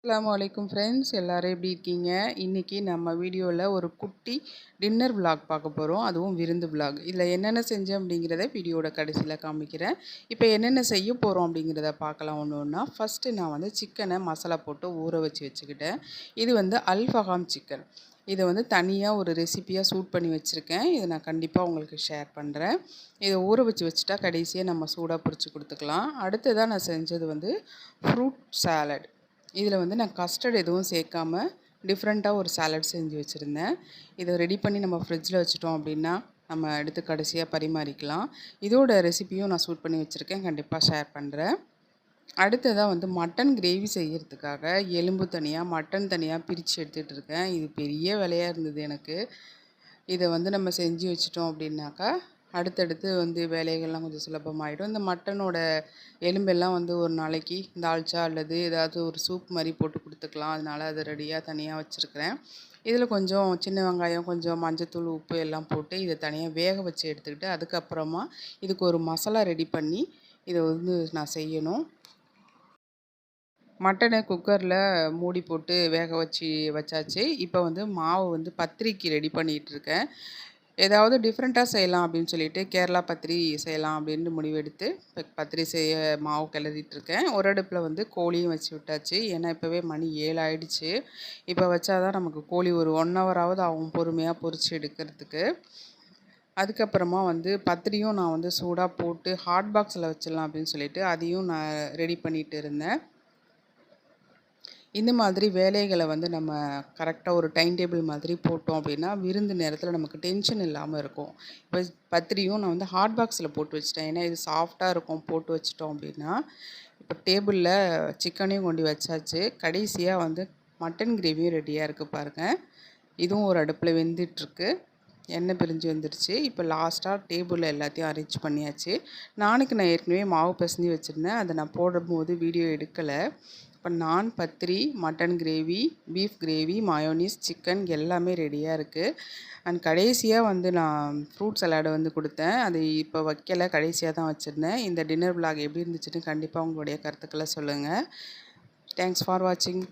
அஸ்ஸலாமு அலைக்கும் ஃப்ரெண்ட்ஸ், எல்லாரும் எப்படி இருக்கீங்க? இன்றைக்கி நம்ம வீடியோவில் ஒரு குட்டி டின்னர் விலாக் பார்க்க போகிறோம். அதுவும் விருந்து விலாக். இதில் என்னென்ன செஞ்சேன் அப்படிங்கிறத வீடியோட கடைசியில் காமிக்கிறேன். இப்போ என்னென்ன செய்ய போகிறோம் அப்படிங்கிறத பார்க்கலாம் ஒன்று ஒன்றா. ஃபஸ்ட்டு நான் வந்து சிக்கனை மசாலா போட்டு ஊற வச்சுக்கிட்டேன். இது வந்து அல்ஃபஹாம் சிக்கன். இதை வந்து தனியாக ஒரு ரெசிப்பியாக ஷூட் பண்ணி வச்சுருக்கேன். இதை நான் கண்டிப்பாக உங்களுக்கு ஷேர் பண்ணுறேன். இதை ஊற வச்சுட்டா கடைசியாக நம்ம சூடாக பொரிச்சு கொடுத்துக்கலாம். அடுத்ததாக நான் செஞ்சது வந்து ஃப்ரூட் சாலட். இதில் வந்து நான் கஸ்டர்ட் எதுவும் சேர்க்காம டிஃப்ரெண்ட்டாக ஒரு சாலட் செஞ்சு வச்சுருந்தேன். இதை ரெடி பண்ணி நம்ம ஃப்ரிட்ஜில் வச்சுட்டோம் அப்படின்னா நம்ம எடுத்து கடைசியாக பரிமாறிக்கலாம். இதோட ரெசிப்பியும் நான் ஷூட் பண்ணி வச்சுருக்கேன், கண்டிப்பாக ஷேர் பண்ணுறேன். அடுத்ததாக வந்து மட்டன் கிரேவி செய்கிறதுக்காக எலும்பு தனியாக மட்டன் தனியாக பிரித்து எடுத்துகிட்டு இருக்கேன். இது பெரிய வேலையாக இருந்தது எனக்கு. இதை வந்து நம்ம செஞ்சு வச்சிட்டோம் அப்படின்னாக்கா அடுத்தடுத்து வந்து வேலைகள்லாம் கொஞ்சம் சுலபமாகிடும். இந்த மட்டனோட எலும்பெல்லாம் வந்து ஒரு நாளைக்கு தால்ச்சா அல்லது ஏதாவது ஒரு சூப் மாதிரி போட்டு கொடுத்துக்கலாம். அதனால் அதை ரெடியாக தனியாக வச்சுருக்கிறேன். இதில் கொஞ்சம் சின்ன வெங்காயம், கொஞ்சம் மஞ்சத்தூள், உப்பு எல்லாம் போட்டு இதை தனியாக வேக வச்சு எடுத்துக்கிட்டு அதுக்கப்புறமா இதுக்கு ஒரு மசாலா ரெடி பண்ணி இதை வந்து நான் செய்யணும். மட்டனை குக்கரில் மூடி போட்டு வேக வச்சாச்சு. இப்போ வந்து மாவு வந்து பத்திரிக்கு ரெடி பண்ணிகிட்ருக்கேன். ஏதாவது டிஃப்ரெண்ட்டாக செய்யலாம் அப்படின்னு சொல்லிட்டு கேரளா பத்திரி செய்யலாம் அப்படின்னு முடிவெடுத்து இப்போ பத்திரி செய்ய மாவு கிளறிட்டுருக்கேன். ஒரு அடுப்பில் வந்து கோழியும் வச்சு விட்டாச்சு. ஏன்னா இப்போவே மணி 7 ஆகிடுச்சு. இப்போ வச்சா தான் நமக்கு கோழி ஒரு 1 ஹவராவது ஆகும் பொறுமையாக பொரித்து எடுக்கிறதுக்கு. அதுக்கப்புறமா வந்து பத்திரியும் நான் வந்து சூடாக போட்டு ஹாட் பாக்ஸில் வச்சிடலாம் அப்படின்னு சொல்லிட்டு அதையும் நான் ரெடி பண்ணிகிட்டு இருந்தேன். இந்த மாதிரி வேலைகளை வந்து நம்ம கரெக்டாக ஒரு டைம் டேபிள் மாதிரி போட்டோம் அப்படின்னா விருந்து நேரத்தில் நமக்கு டென்ஷன் இல்லாமல் இருக்கும். இப்போ பத்திரியும் நான் வந்து ஹாட் பாக்ஸில் போட்டு வச்சுட்டேன். ஏன்னா இது சாஃப்டாக இருக்கும் போட்டு வச்சிட்டோம் அப்படின்னா. இப்போ டேபிளில் சிக்கனையும் கொண்டு வச்சாச்சு. கடைசியாக வந்து மட்டன் கிரேவியும் ரெடியாக இருக்குது பாருங்கள். இதுவும் ஒரு அடுப்பில் வெந்துட்டுருக்கு. எண்ணெய் பிரிஞ்சு வந்துடுச்சு. இப்போ லாஸ்ட்டாக டேபிளில் எல்லாத்தையும் அரேஞ்ச் பண்ணியாச்சு. நான் ஏற்கனவே மாவு பிசைஞ்சு வச்சுருந்தேன். அதை நான் போடும்போது வீடியோ எடுக்கலை. இப்போ நான் பத்திரி, mutton gravy, beef gravy, mayonnaise, chicken எல்லாமே ரெடியாக இருக்குது. அண்ட் கடைசியாக வந்து நான் ஃப்ரூட் சலாடை வந்து கொடுத்தேன். அது இப்போ வைக்கலை, கடைசியாக தான் வச்சுருந்தேன். இந்த டின்னர் விலாக் எப்படி இருந்துச்சுன்னு கண்டிப்பாக உங்களுடைய கருத்துக்களை சொல்லுங்கள். தேங்க்ஸ் ஃபார் வாட்சிங்.